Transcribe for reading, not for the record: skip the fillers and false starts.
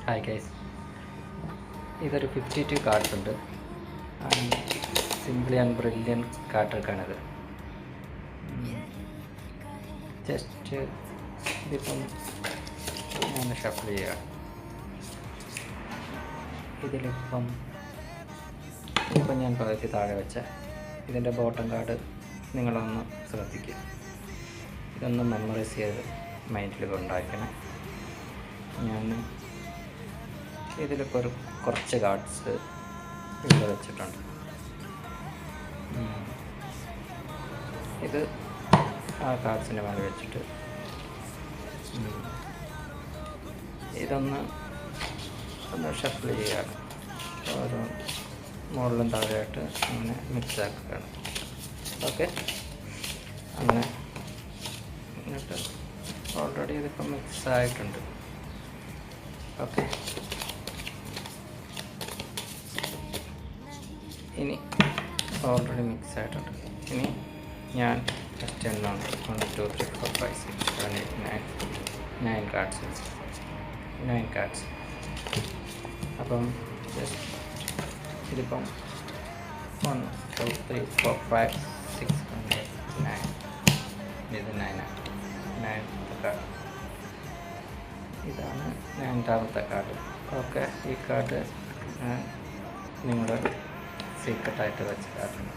Hi guys, ഇതൊരു 52 cards ഉണ്ട്. Simply and brilliant card ട്രിക്കാണിത്. ജസ്റ്റ് ഇതിപ്പം ഞാൻ ഷഫിൾ ചെയ്യുക. ഇതിലിപ്പം ഞാൻ പകുതി താഴെ വെച്ച ഇതിൻ്റെ ബോട്ടം കാർഡ് നിങ്ങളൊന്ന് ശ്രദ്ധിക്കുക. ഇതൊന്ന് മെമ്മറൈസ് ചെയ്ത് മൈൻഡിൽ ഉണ്ടാക്കണം. ഞാൻ ഇതിലിപ്പോൾ കുറച്ച് കാർഡ്സ് ഇവിടെ വെച്ചിട്ടുണ്ട്. ഇത് ആ കാർഡ്സിൻ്റെ മേലെ വെച്ചിട്ട് ഇതൊന്ന് ഷഫിൾ ചെയ്യുകയാണ്. ഓരോ മുകളിലും താഴെയായിട്ട് അങ്ങനെ മിക്സ് ആക്കുകയാണ്. ഓക്കെ, അങ്ങനെ എന്നിട്ട് ഓൾറെഡി ഇതിപ്പോൾ മിക്സ് ആയിട്ടുണ്ട്. ഓക്കെ, ഇനി ഓൾറെഡി മിക്സ് ആയിട്ടുണ്ട്. ഇനി ഞാൻ ജസ്റ്റ് എണ്ണമാണ് 1 2 3 4 5 6 7 8 9 കാർഡ്സ്. അപ്പം ജസ്റ്റ് ഇതിപ്പം 1 2 3 4 5 6 7 9 ഇത് 9th കാർഡ്. ഇതാണ് 9th കാർഡ്. ഓക്കെ, ഈ കാർഡ് നിങ്ങൾ സീക്രട്ടായിട്ട് വെച്ച കാർഡാണ്.